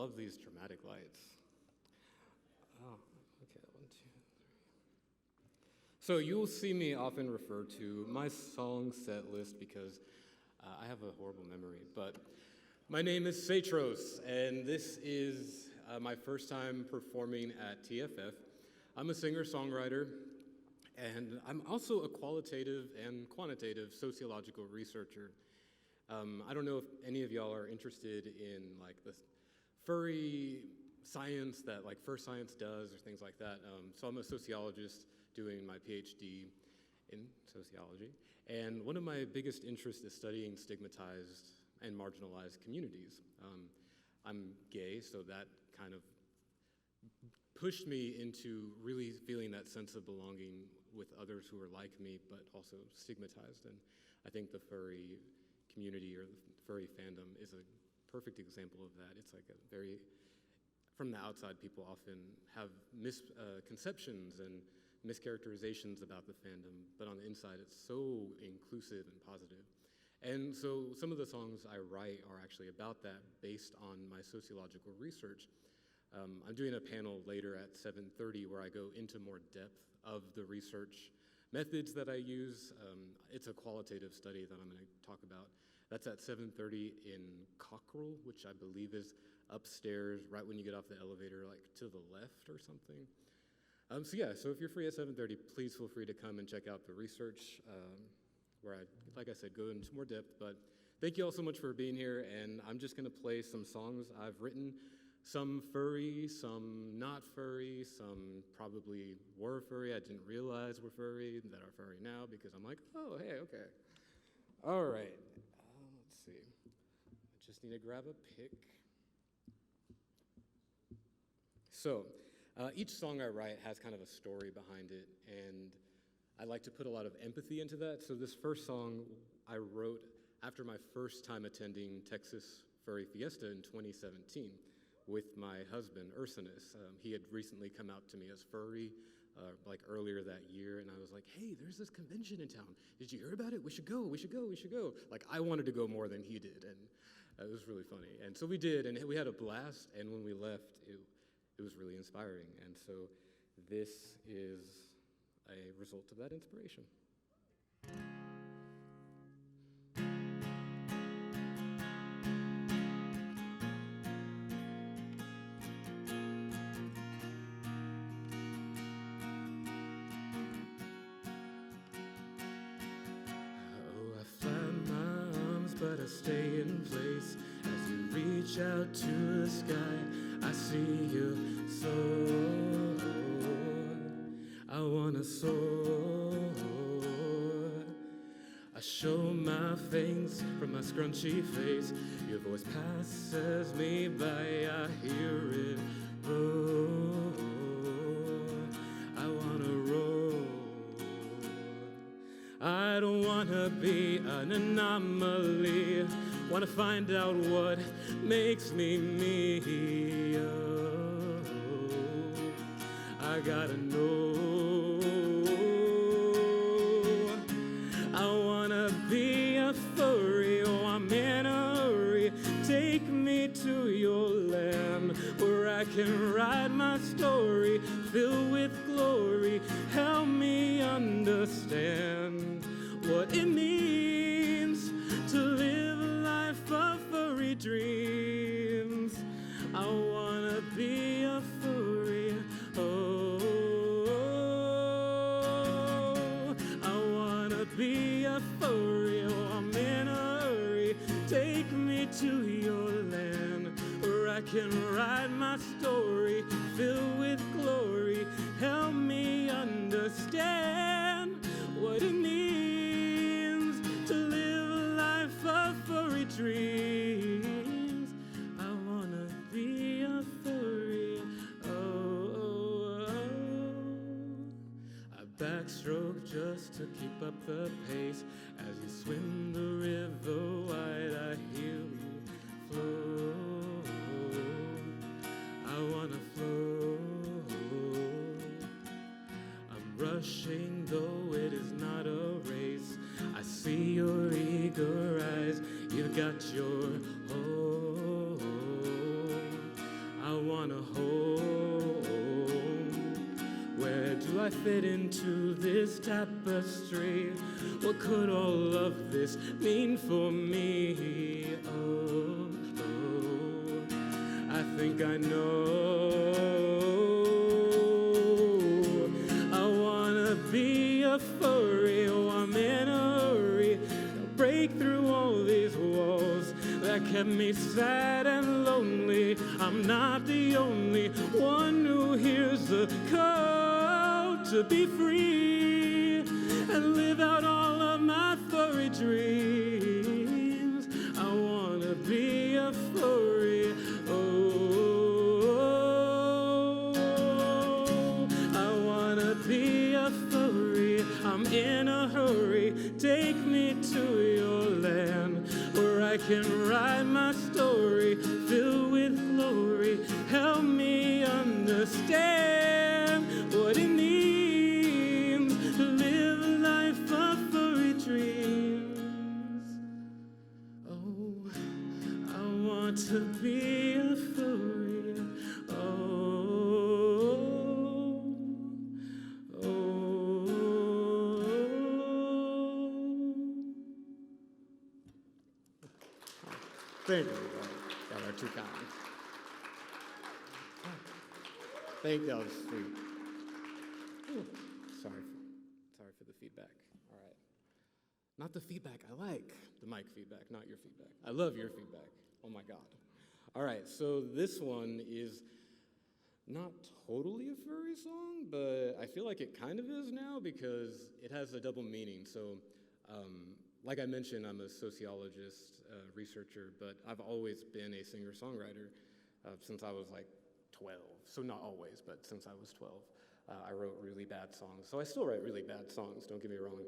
love these dramatic lights. Oh, okay, 1, 2, 3. So you'll see me often refer to my song set list because I have a horrible memory, but my name is Saetros, and this is my first time performing at TFF. I'm a singer-songwriter, and I'm also a qualitative and quantitative sociological researcher. I don't know if any of y'all are interested in like the furry science that like First Science does or things like that. So I'm a sociologist doing my PhD in sociology. And one of my biggest interests is studying stigmatized and marginalized communities. I'm gay, so that kind of pushed me into really feeling that sense of belonging with others who are like me, but also stigmatized. And I think the furry community or the furry fandom is a perfect example of that. It's like a very, from the outside, people often have misconceptions and mischaracterizations about the fandom, but on the inside, it's so inclusive and positive. And so some of the songs I write are actually about that based on my sociological research. I'm doing a panel later at 7:30 where I go into more depth of the research methods that I use. It's a qualitative study that I'm going to talk about. That's at 7:30 in Cockrell, which I believe is upstairs right when you get off the elevator, like to the left or something. So if you're free at 7:30, please feel free to come and check out the research where I, like I said, go into more depth. But thank you all so much for being here, and I'm just going to play some songs I've written. Some furry, some not furry, some probably were furry. I didn't realize were furry, that are furry now because I'm like, oh, hey, okay. All right, let's see. I just need to grab a pick. So each song I write has kind of a story behind it, and I like to put a lot of empathy into that. So this first song I wrote after my first time attending Texas Furry Fiesta in 2017. With my husband, Ursinus. He had recently come out to me as furry, like earlier that year, and I was like, hey, there's this convention in town. Did you hear about it? We should go. Like, I wanted to go more than he did, and it was really funny. And so we did, and we had a blast, and when we left, it was really inspiring. And so this is a result of that inspiration. But I stay in place as you reach out to the sky. I see you soar. I wanna soar. I show my fangs from my scrunchy face. Your voice passes me by. I hear it roar. I wanna roar. I don't wanna be an anomaly. Wanna find out what makes me me. Oh, I gotta know. I wanna be a furry. Oh, I'm in a hurry. Take me to your land where I can write my story filled with glory. Help me understand what it means to live a life of furry dreams. I wanna be a furry. Oh, I wanna be a furry. Oh, I'm in a hurry. Take me to your land where I can write my story filled with glory. Help me understand what it means to live a life of furry dreams. I wanna be a furry. Oh, I backstroke just to keep up the pace as you swim the river wide. I hear you flow. I wanna flow. I'm rushing though it is not a race. I see your eager eyes. You've got your hope. do I fit into this tapestry? What could all of this mean for me? Oh, I think I know. I wanna be a furry, oh, I'm in a hurry. Break through all these walls that kept me sad and lonely. I'm not the only one who hears the call to be free and live out all of my furry dreams. I wanna be a furry, oh, I wanna be a furry. I'm in a hurry, take me to your land where I can write my story filled with glory. Help me understand what it means to live a life of furry dreams. Oh, I want to be a furry. Oh, oh. Thank you, everybody. Y'all are too kind. Thank you, that was sweet. Ooh, sorry for the feedback. All right. Not the feedback I like, the mic feedback, not your feedback. I love your feedback. Oh my God. All right, so this one is not totally a furry song, but I feel like it kind of is now because it has a double meaning. So, like I mentioned, I'm a sociologist, researcher, but I've always been a singer-songwriter since I was like 12. So not always, but since I was 12. I wrote really bad songs. So I still write really bad songs, don't get me wrong.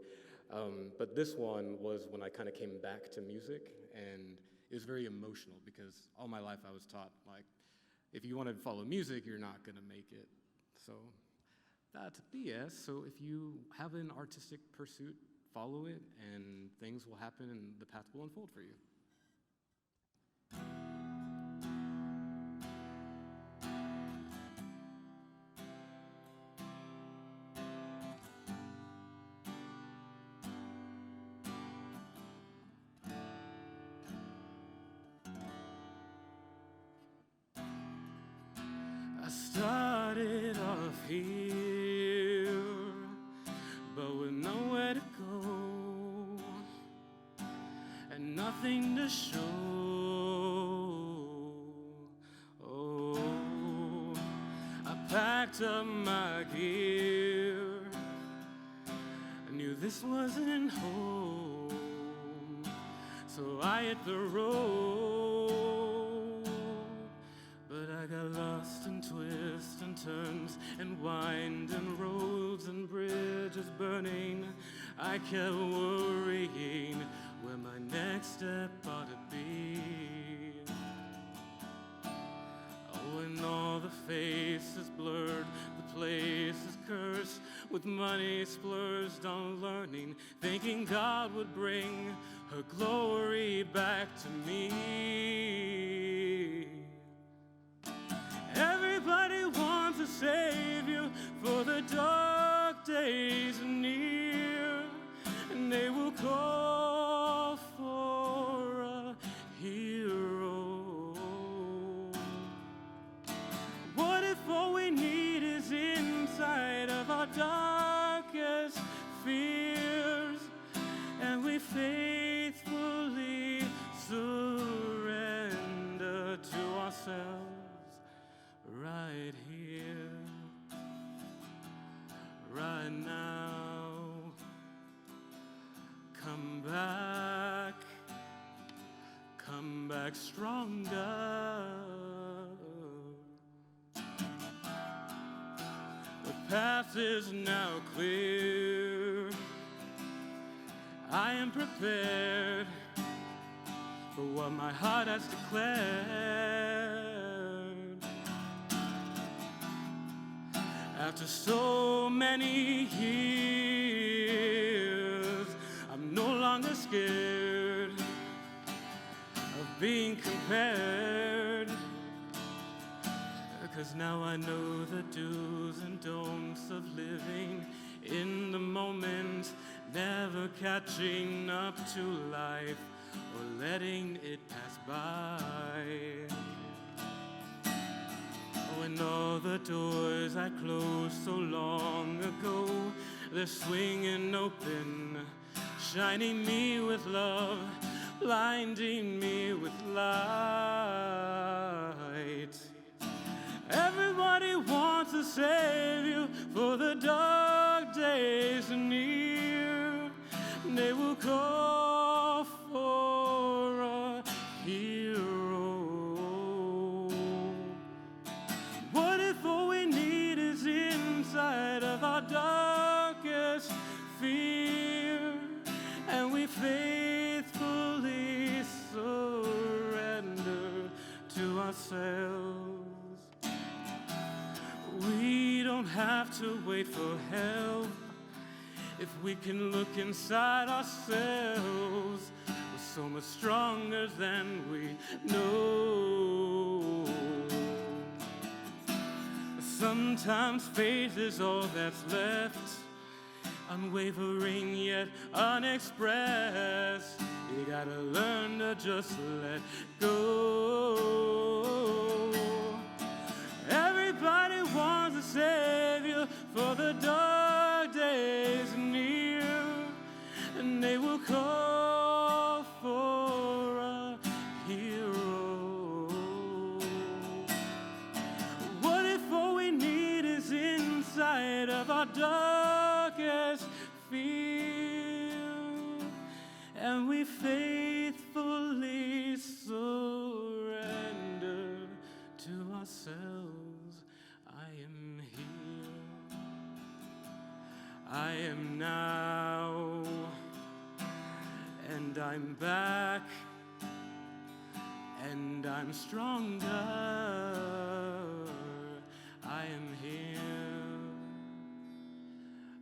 But this one was when I kind of came back to music, and it was very emotional because all my life I was taught, like, if you want to follow music, you're not going to make it. So that's BS. So if you have an artistic pursuit, follow it, and things will happen, and the path will unfold for you. I started off here, but with nowhere to go and nothing to show. Oh, I packed up my gear. I knew this wasn't home, so I hit the road. But I got lost in twists and turns and winding roads and bridges burning. I kept worrying where my next step ought to be. Oh, and all the faces blurred, the place is cursed with money splurged on learning, thinking God would bring her glory back to me. Everybody wants a savior for the dark days are near, and they will call for a hero. What if all we need is inside of our darkest fears, and we faithfully surrender to ourselves? Right here, right now. Come back stronger. The path is now clear. I am prepared for what my heart has declared. After so many years, I'm no longer scared of being compared, 'cause 'Cause now I know the do's and don'ts of living in the moment, never catching up to life or letting it pass by. When all the doors I closed so long ago, they're swinging open, shining me with love, blinding me with light. Everybody wants a savior for the dark days are near. They will call for a hero. What if all we need is inside of our darkest fear, and we faithfully surrender to ourselves? We don't have to wait for help if we can look inside ourselves. We're so much stronger than we know. Sometimes faith is all that's left, unwavering yet unexpressed. You gotta learn to just let go. Everybody wants a savior for the dark days near, and they will call for a hero. What if all we need is inside of our darkest fear, and we faithfully surrender to ourselves? I am here, I am now, and I'm back, and I'm stronger. I am here,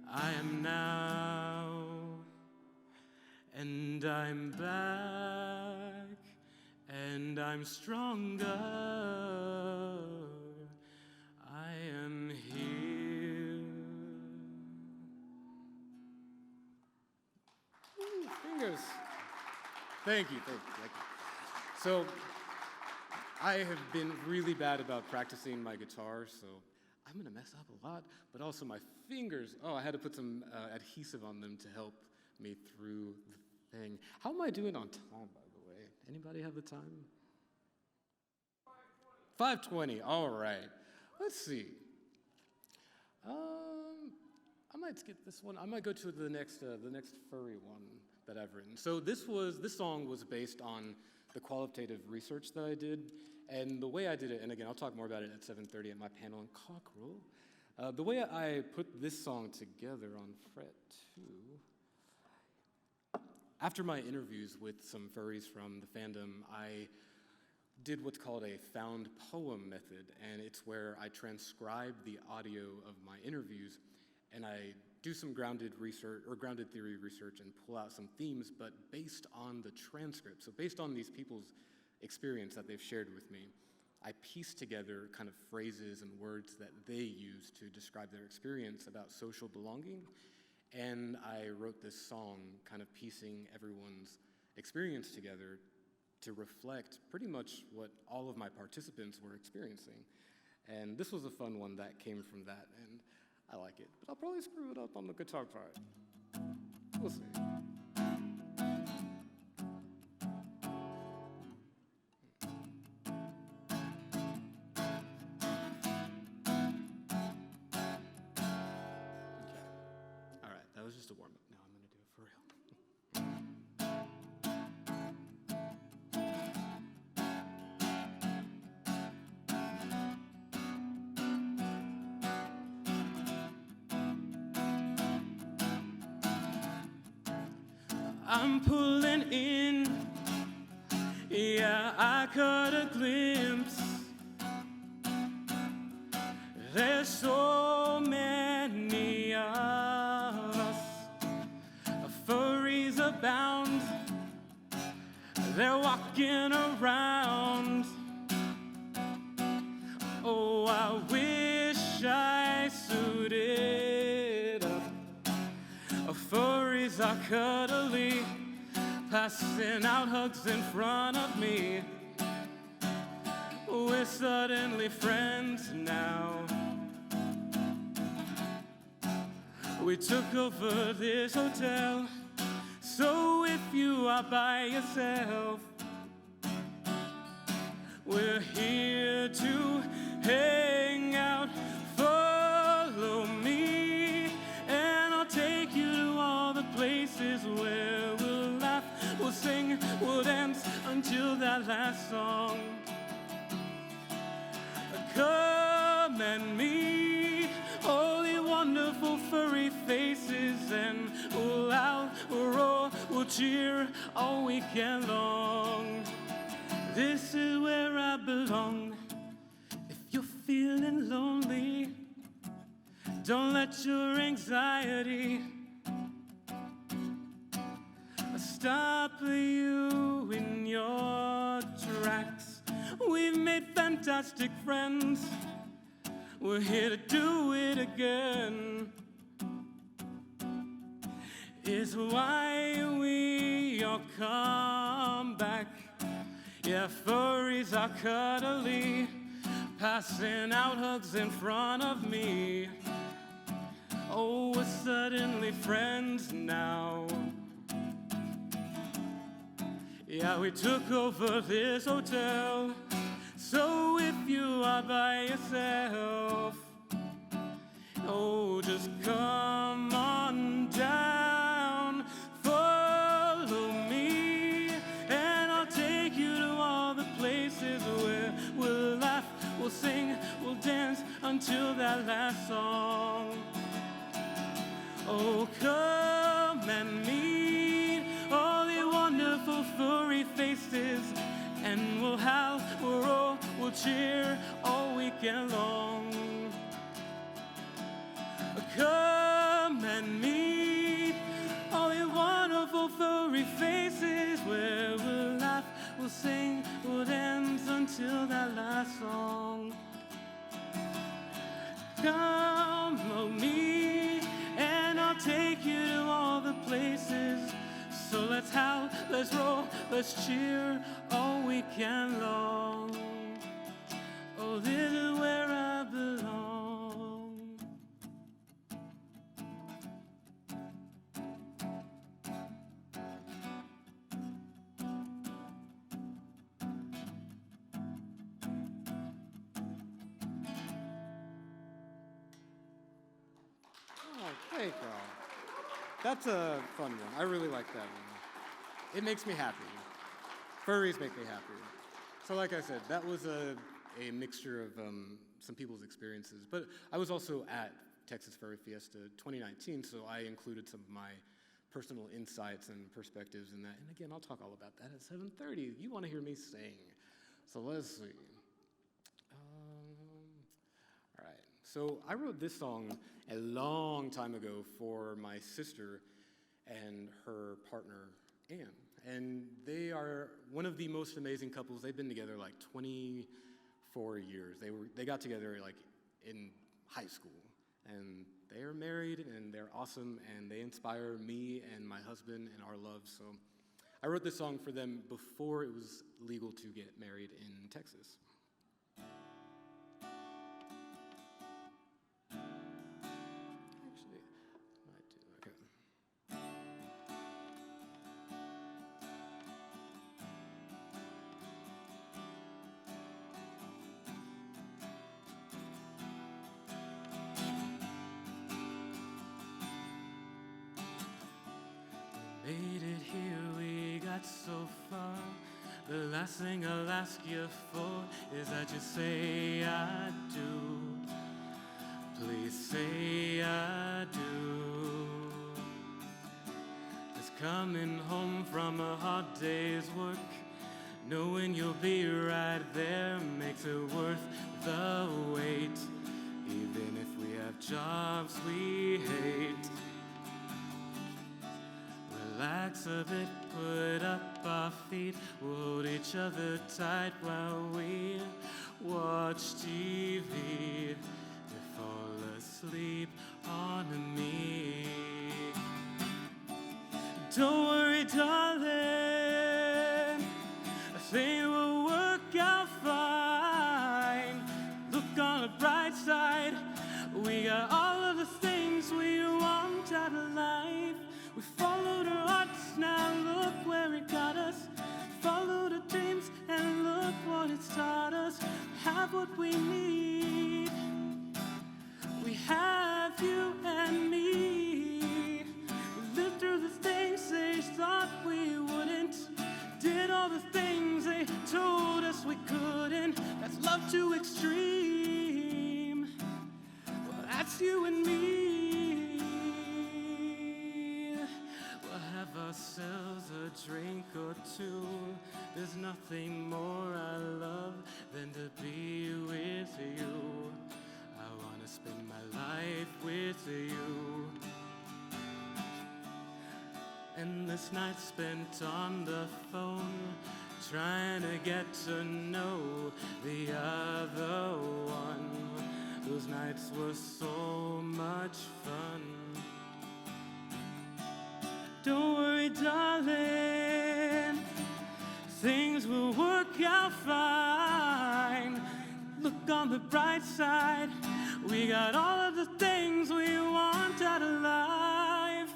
I am now, and I'm back, and I'm stronger. I am here. Ooh, fingers. Thank you. So, I have been really bad about practicing my guitar, so I'm gonna mess up a lot, but also my fingers. Oh, I had to put some adhesive on them to help me through the thing. How am I doing on time, by the way? Anybody have the time? 5:20. All right. Let's see. I might skip this one. I might go to the next furry one that I've written. So this song was based on the qualitative research that I did, and the way I did it. And again, I'll talk more about it at 7:30 at my panel in Cockerel. The way I put this song together on fret 2. After my interviews with some furries from the fandom, I did what's called a found poem method, and it's where I transcribe the audio of my interviews, and I do some grounded theory research and pull out some themes, but based on the transcript. So based on these people's experience that they've shared with me, I piece together kind of phrases and words that they use to describe their experience about social belonging, and I wrote this song kind of piecing everyone's experience together to reflect pretty much what all of my participants were experiencing. And this was a fun one that came from that, and I like it. But I'll probably screw it up on the guitar part. We'll see. Just a warm-up. Now I'm going to do it for real. I'm pulling in, yeah, I caught a glimpse. There's so many of us, furries abound. They're walking around. Oh, I I wish I suited up. Furries are cuddly, passing out hugs in front of me. We're suddenly friends now. We took over this hotel, so if you are by yourself, we're here to hang out. Follow me, and I'll take you to all the places where we'll laugh, we'll sing, we'll dance until that last song. Come and meet all the wonderful furry faces, and we'll laugh, we'll roar, we'll cheer all weekend long. This is where I belong. If you're feeling lonely, don't let your anxiety stop you in your tracks. We've made fantastic friends. We're here to do it again. It's why we all come back. Yeah, furries are cuddly, passing out hugs in front of me. Oh, we're suddenly friends now. Yeah, we took over this hotel, so if you are by yourself, oh, just come on down. Follow me, and I'll take you to all the places where we'll laugh, we'll sing, we'll dance until that last song. Oh, come and meet all the wonderful furry faces, and we'll howl, we'll roar, we'll cheer all weekend long. Come and meet all the wonderful furry faces, where we'll laugh, we'll sing, we'll dance until that last song. Come with me, and I'll take you to all the places. So let's howl, let's roll, let's cheer all weekend long. Oh, this is where I belong. Oh, thank you. That's a fun one. I really like that one. It makes me happy. Furries make me happy. So like I said, that was a mixture of some people's experiences. But I was also at Texas Furry Fiesta 2019, so I included some of my personal insights and perspectives in that. And again, I'll talk all about that at 7:30. You want to hear me sing. So let's see. All right. So I wrote this song a long time ago for my sister and her partner, Anne. And they are one of the most amazing couples. They've been together like 24 years. They got together like in high school. And they are married, and they're awesome, and they inspire me and my husband and our love. So I wrote this song for them before it was legal to get married in Texas. Actually, I might do, okay. Made it here, we got so far. The last thing I'll ask you for is that you say I do. Please say I do. 'Cause coming home from a hard day's work, knowing you'll be right there makes it worth the wait. Even if we have jobs we hate. Relax a bit, put up our feet, hold each other tight while we watch TV. sleep on me. Don't worry, darling, things will work out fine. Look on the bright side, we got all of the things we want out of life. We followed our hearts, now look where it got us. Followed our dreams, and look what it's taught us. Have what we need. We have you and me. We lived through the things they thought we wouldn't. Did all the things they told us we couldn't. That's love too extreme. Well, that's you and me. We'll have ourselves a drink or two. There's nothing more I love than to be with you. I wanna spend my life with you. Endless nights spent on the phone, trying to get to know the other one. Those nights were so much fun. Don't worry, darling, things will work out fine. Look on the bright side, we got all of the things we want out of life.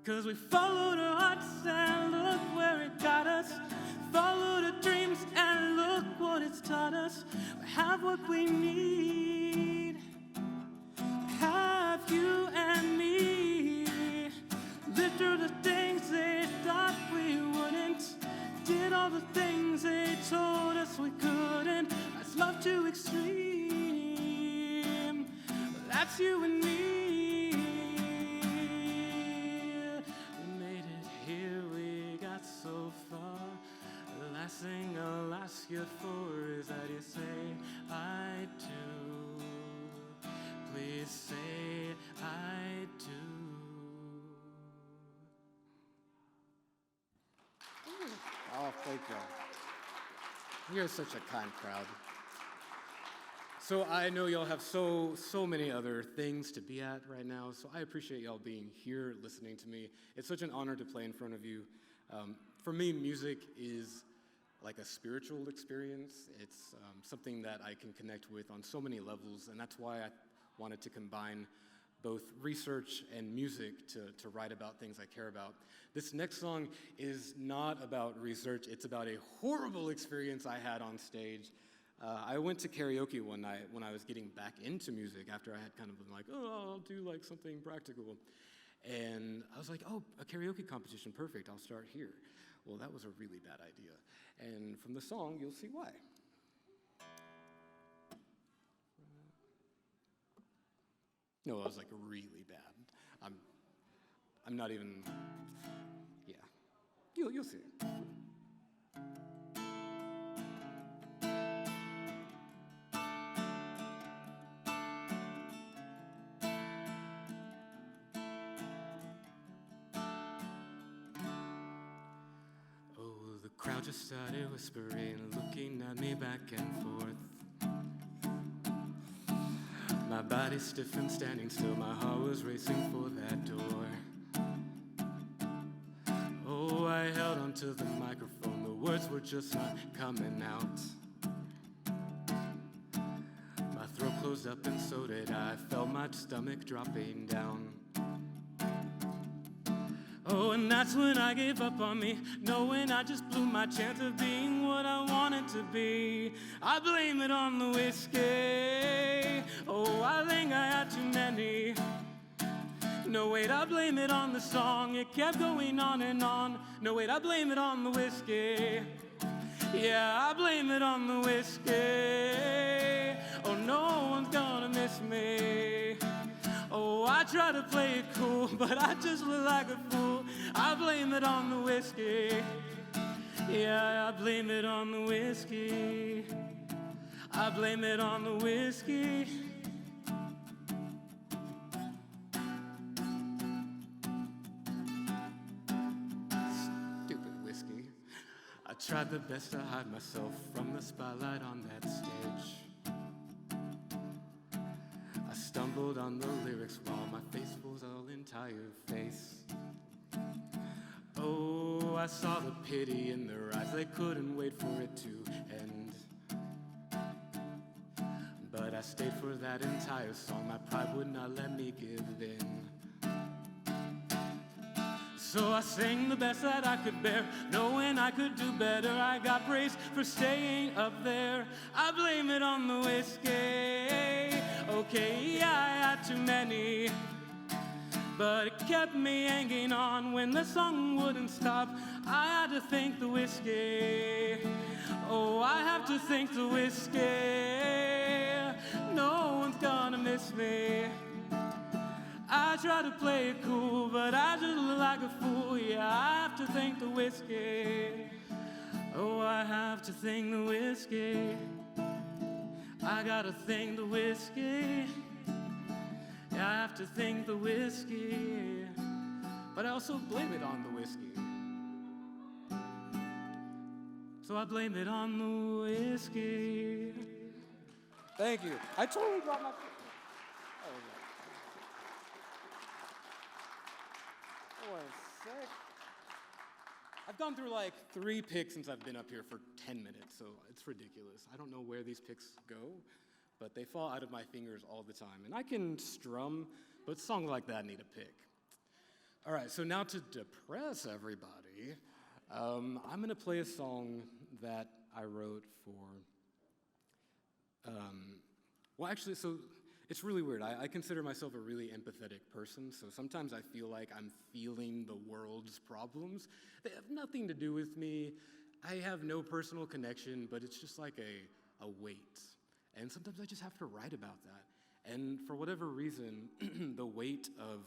'Cause we followed our hearts and look where it got us. Followed our dreams and look what it's taught us. We have what we need. Have you and me. Lived through the things they thought we wouldn't. Did all the things they told us we couldn't. That's love too extreme. That's you and me. We made it here, we got so far. The last thing I'll ask you for is that you say I do. Please say I do. Oh, thank you. You're such a kind crowd. So I know y'all have so many other things to be at right now, so I appreciate y'all being here, listening to me. It's such an honor to play in front of you. For me, music is like a spiritual experience. It's something that I can connect with on so many levels, and that's why I wanted to combine both research and music to write about things I care about. This next song is not about research, it's about a horrible experience I had on stage. I went to karaoke one night when I was getting back into music after I had kind of been like, oh, I'll do like something practical. And I was like, oh, a karaoke competition, perfect, I'll start here. Well, that was a really bad idea. And from the song, you'll see why. No, I was like really bad. I'm not even, yeah. You'll see. Oh, the crowd just started whispering, looking at me back and forth. My body stiff and standing still, my heart was racing for that door. Oh, I held onto the microphone, the words were just not coming out. My throat closed up and so did I felt my stomach dropping down. Oh, and that's when I gave up on me, knowing I just blew my chance of being what I wanted to be. I blame it on the whiskey. Oh, I think I had too many. No, wait, I blame it on the song. It kept going on and on. No, wait, I blame it on the whiskey. Yeah, I blame it on the whiskey. Oh, no one's gonna miss me. Oh, I try to play it cool, but I just look like a fool. I blame it on the whiskey. Yeah, I blame it on the whiskey. I blame it on the whiskey. Stupid whiskey. I tried the best to hide myself from the spotlight on that stage. I stumbled on the lyrics while my face was all entire face. Oh, I saw the pity in their eyes, they couldn't wait for it to end. But I stayed for that entire song, my pride would not let me give in. So I sang the best that I could bear, knowing I could do better. I got praise for staying up there. I blame it on the whiskey. Okay, yeah, I had too many, but it kept me hanging on when the song wouldn't stop. I had to thank the whiskey. Oh, I have to thank the whiskey. No one's gonna miss me. I try to play it cool, but I just look like a fool. Yeah, I have to thank the whiskey. Oh, I have to thank the whiskey. I gotta thank the whiskey. Yeah, I have to thank the whiskey. But I also blame it on the whiskey. So I blame it on the whiskey. Thank you. I totally dropped my... I've gone through like 3 picks since I've been up here for 10 minutes, so it's ridiculous. I don't know where these picks go, but they fall out of my fingers all the time. And I can strum, but songs like that need a pick. All right, so now to depress everybody, I'm gonna play a song that I wrote for, well, actually, so it's really weird. I consider myself a really empathetic person, so sometimes I feel like I'm feeling the world's problems. They have nothing to do with me. I have no personal connection, but it's just like a weight. And sometimes I just have to write about that. And for whatever reason, the weight of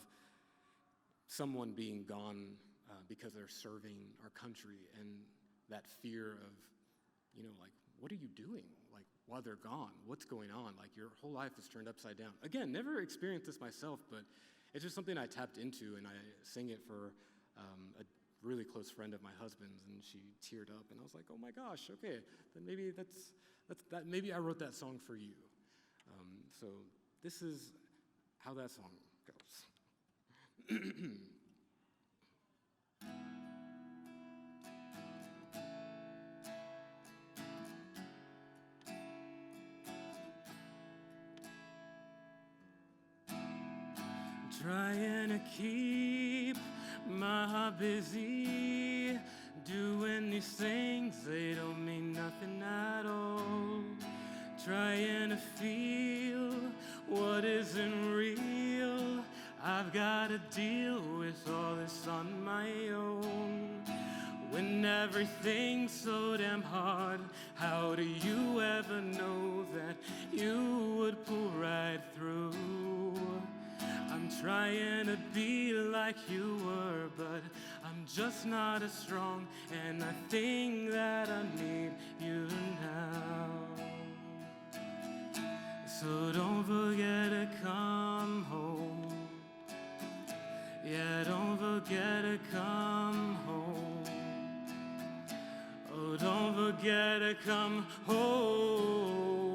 someone being gone because they're serving our country and that fear of, you know, like, what are you doing? Like, while they're gone, what's going on? Like, your whole life is turned upside down. Again, never experienced this myself, but it's just something I tapped into, and I sang it for a really close friend of my husband's, and she teared up, and I was like, oh my gosh, okay, then maybe that's that. Maybe I wrote that song for you. So this is how that song goes. Trying to keep my heart busy, doing these things, they don't mean nothing at all. Trying to feel what isn't real, I've gotta deal with all this on my own. When everything's so damn hard, how do you ever know that you would pull right through? I'm trying to be like you were, but I'm just not as strong, and I think that I need you now. So don't forget to come home. Yeah, don't forget to come home. Oh, don't forget to come home.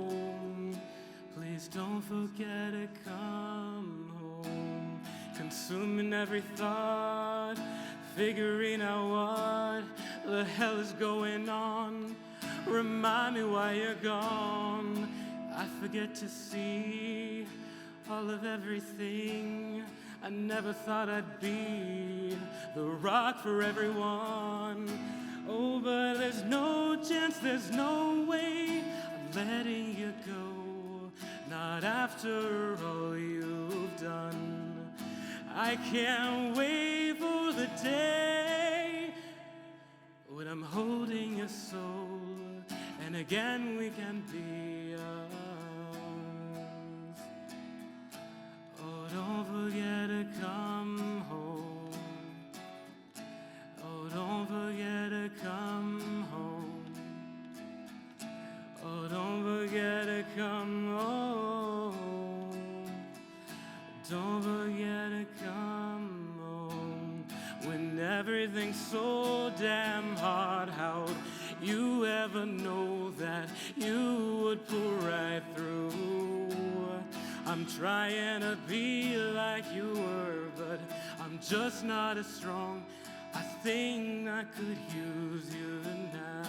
Please don't forget to come home. Consuming every thought, figuring out what the hell is going on. Remind me why you're gone. I forget to see all of everything. I never thought I'd be the rock for everyone. Oh, but there's no chance, there's no way I'm letting you go. Not after all you've done. I can't wait for the day when I'm holding your soul, and again we can be yours. Oh, don't forget to come home. Oh, don't forget to come home. Oh, don't forget to come home. Don't forget to come home. When everything's so damn hard, how'd you ever know that you would pull right through? I'm trying to be like you were, but I'm just not as strong. I think I could use you now.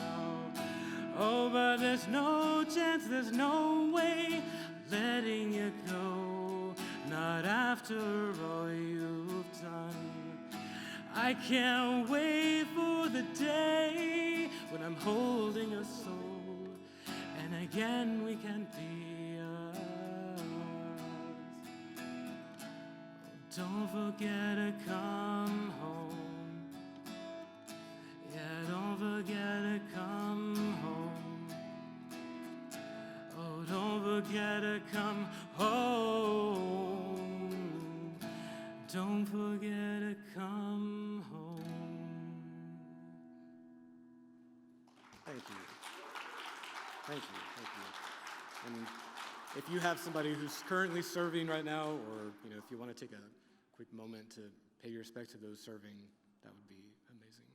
Oh, but there's no chance, there's no way letting you go, not after all you've done. I can't wait for the day when I'm holding your soul, and again we can be us. Don't forget to come home. Yeah, don't forget to come home. Oh, don't forget to come home. Don't forget to come home. Thank you. Thank you. Thank you. And if you have somebody who's currently serving right now, or if you want to take a quick moment to pay your respect to those serving, that would be amazing.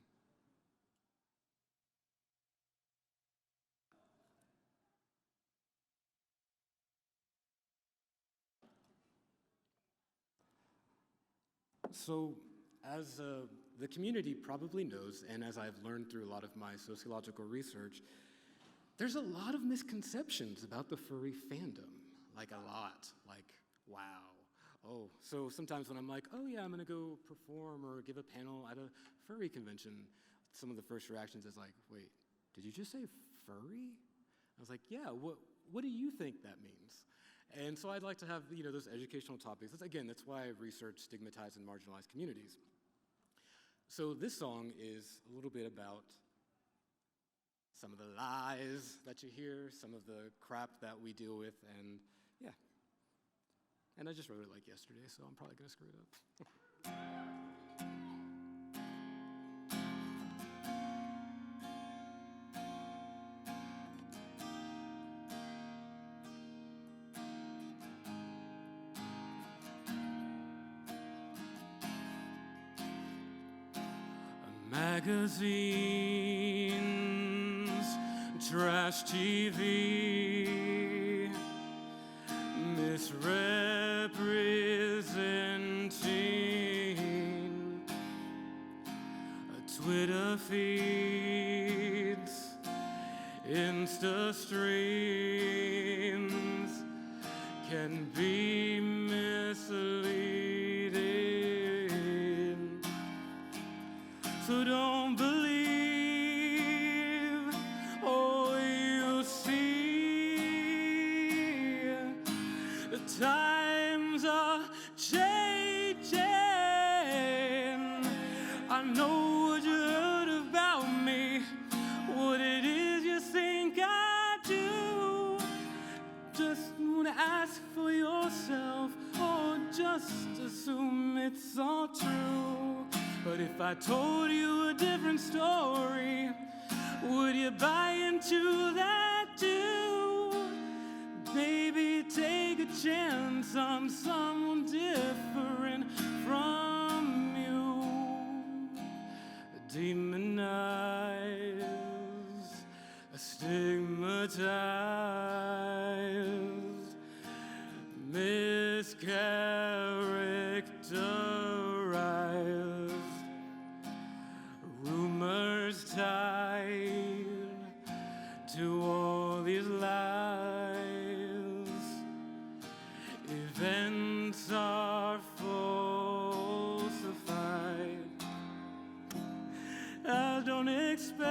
So, as the community probably knows, and as I've learned through a lot of my sociological research, there's a lot of misconceptions about the furry fandom. Like a lot. Like, wow. Oh, so sometimes when I'm like, oh yeah, I'm gonna go perform or give a panel at a furry convention, some of the first reactions is like, wait, did you just say furry? I was like, yeah, what do you think that means? And so I'd like to have those educational topics. That's why I research stigmatized and marginalized communities. So this song is a little bit about some of the lies that you hear, some of the crap that we deal with, and yeah. And I just wrote it like yesterday, so I'm probably gonna screw it up. Magazines, trash TV, misrepresenting Twitter feeds, Insta streams can be misleading. So don't believe all you see. The times are changing. I know what you heard about me, what it is you think I do. Just wanna ask for yourself, or just assume it's all true. But if I told you a different story, would you buy into that too? Maybe take a chance on someone different from you. Demonized, stigmatized, mischaracterized, rumors tied to all these lies. Events are falsified. I don't expect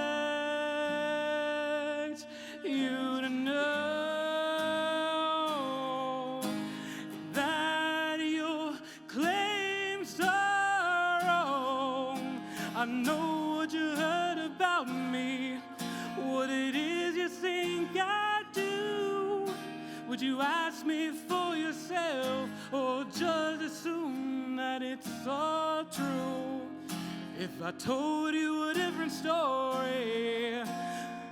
you to know that your claims are wrong. I know what you heard about me, what it is you think I do. Would you ask me for yourself, or just assume that it's all true? If I told you a different story,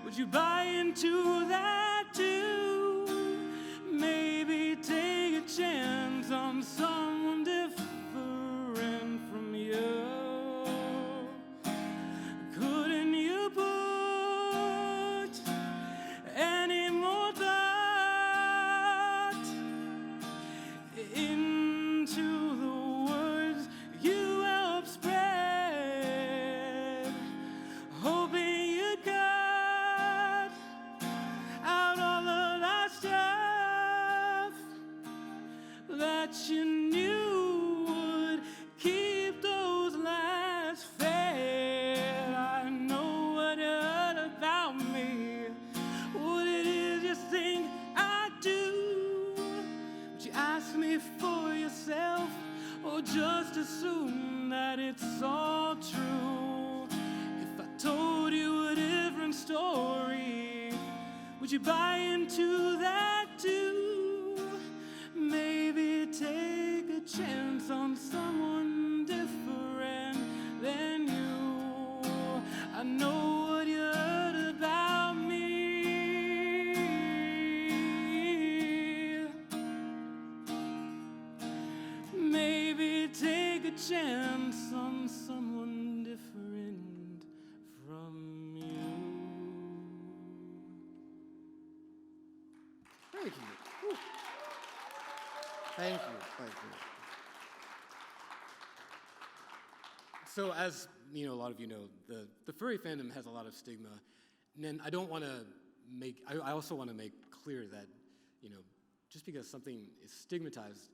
would you buy into that too? Maybe take a chance on someone different from you. Couldn't you put any more thought ask me for yourself, or just assume that it's all true? If I told you a different story, would you buy into that too? Maybe take a chance on someone different than you. I know what you heard about me. Maybe take a chance on someone different from you. Thank you. Whew. Thank you. Thank you. So, as you know, a lot of you know, the furry fandom has a lot of stigma, and then I don't want to make. I also want to make clear that, you know, just because something is stigmatized,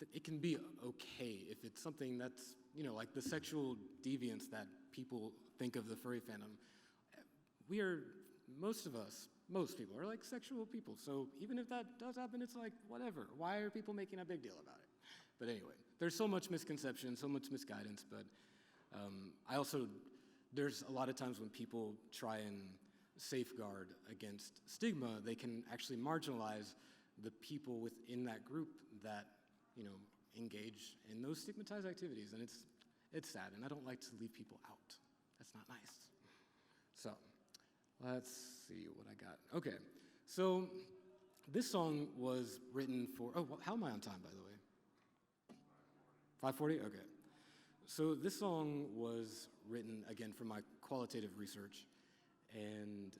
that it can be okay if it's something that's, you know, like the sexual deviance that people think of the furry fandom. We are, most people are like sexual people. So even if that does happen, it's like, whatever. Why are people making a big deal about it? But anyway, there's so much misconception, so much misguidance, but there's a lot of times when people try and safeguard against stigma, they can actually marginalize the people within that group that, you know, engage in those stigmatized activities, and it's sad, and I don't like to leave people out. That's not nice. So, let's see what I got. Okay, so this song was written for, how am I on time, by the way? 5:40? Okay. So this song was written, again, for my qualitative research, and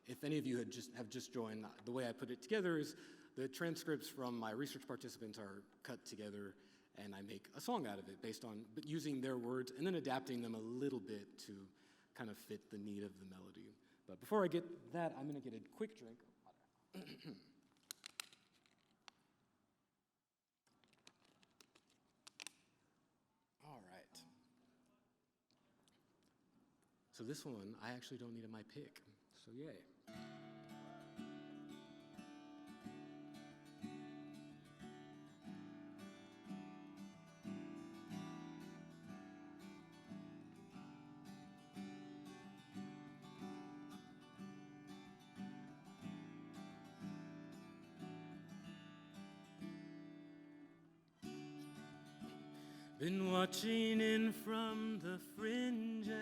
if any of you have just joined, the way I put it together is the transcripts from my research participants are cut together, and I make a song out of it based on using their words and then adapting them a little bit to kind of fit the need of the melody. But before I get that, I'm going to get a quick drink of water. All right. So this one, I actually don't need my pick, so yay. Been watching in from the fringes.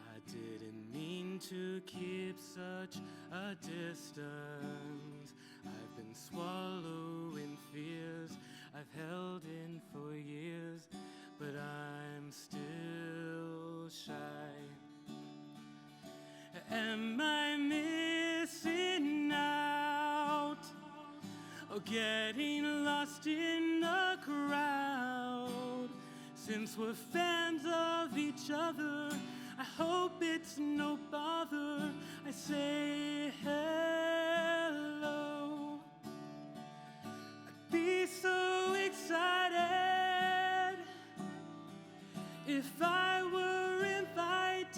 I didn't mean to keep such a distance. I've been swallowing fears I've held in for years, but I'm still shy. Am I missing out? Or getting lost in the crowd? Since we're fans of each other, I hope it's no bother I say hello. I'd be so excited if I were invited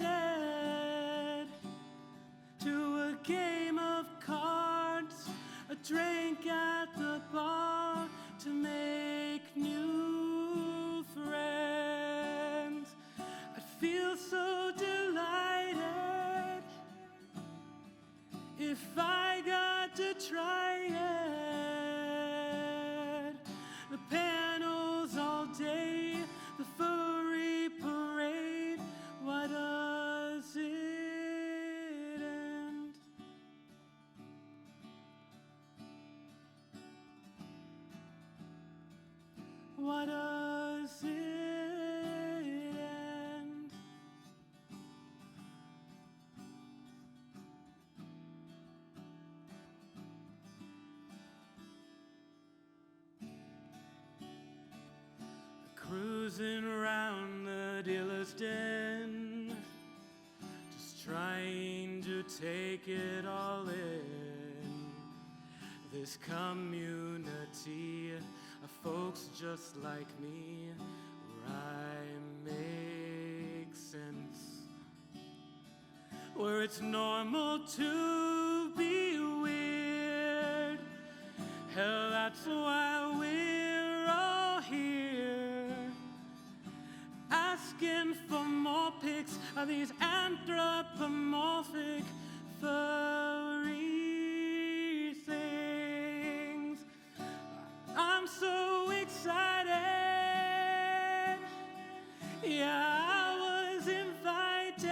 to a game of cards, a drink at the bar, to make new friends. I'd feel so delighted if I got to try it. The panels all day, the furry parade, why does it end? Why does it end? Cruising around the dealer's den, just trying to take it all in. This community of folks just like me, where I make sense, where it's normal to be weird, are these anthropomorphic furry things. I'm so excited. Yeah, I was invited.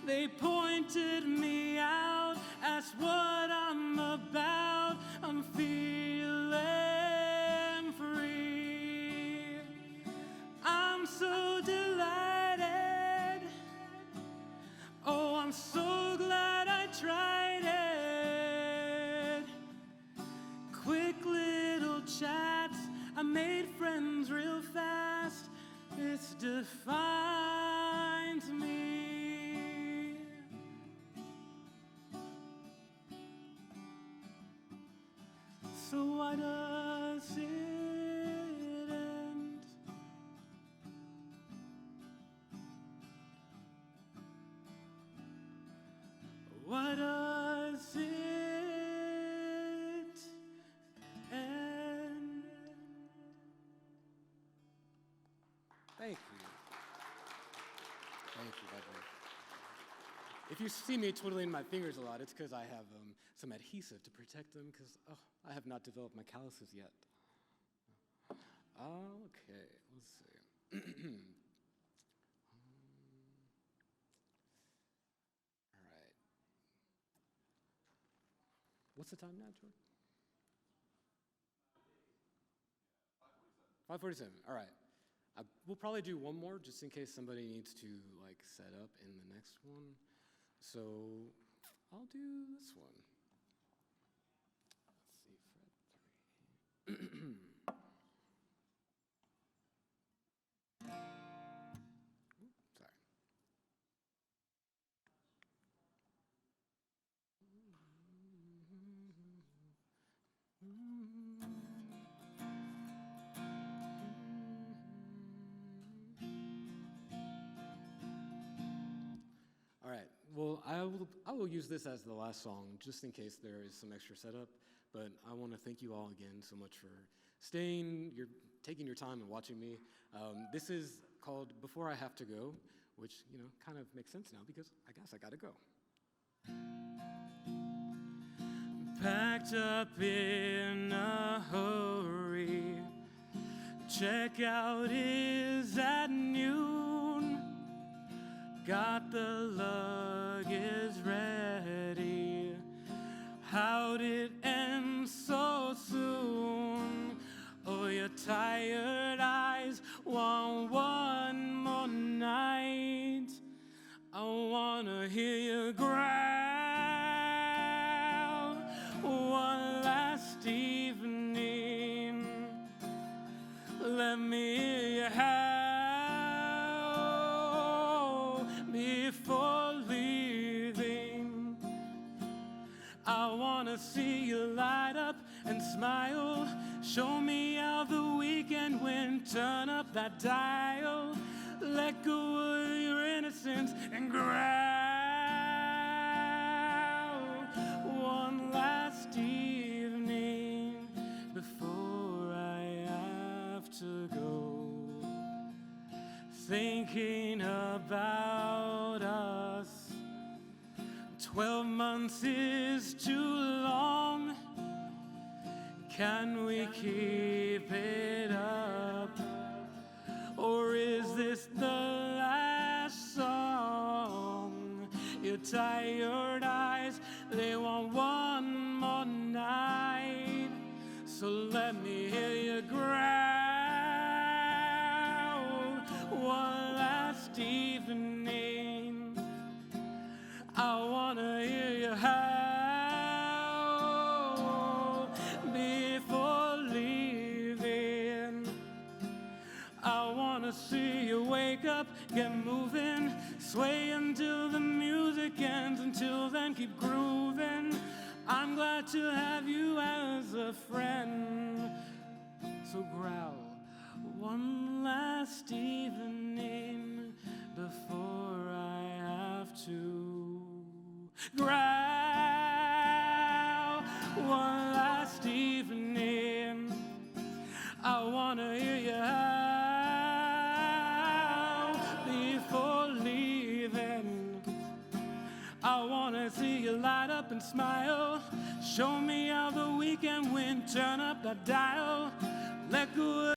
They pointed me out, asked what I'm about. I'm feeling free. I'm so delighted. Oh, I'm so glad I tried it. Quick little chats, I made friends real fast. This defines me. So why does it end? Why does it end? Thank you. Thank you, Edward. If you see me twiddling my fingers a lot, it's because I have some adhesive to protect them, because I have not developed my calluses yet. Okay, let's see. All right. What's the time now, George? 5:47. All right. We'll probably do one more just in case somebody needs to like set up in the next one. So I'll do this one. Let's see, fret 3. Sorry. All right. Well, I will use this as the last song just in case there is some extra setup. But I want to thank you all again so much for taking your time and watching me. This is called "Before I Have to Go," which kind of makes sense now because I guess I gotta go. Packed up in a hurry. Checkout is at noon. Got the luggage ready. How'd it end so soon? Oh, your tired eyes want one more night. I wanna hear you growl one last evening. Let me hear you howl before leaving. I wanna see you light up and smile. Show me how the weekend went. Turn up that dial. Let go of your innocence and growl one last evening before I have to go. Thinking about us. 12 months is too long. Can we keep it up? Or is this the last song? Your tired eyes, they want one more night. So let me hear you growl one last evening. I wanna hear you howl before leaving. I wanna see you wake up, get moving, sway until the music ends. Until then, keep grooving. I'm glad to have you as a friend. So growl one last evening before I have to growl one last evening. I wanna hear you howl and smile. Show me how the weekend went, turn up the dial. Let go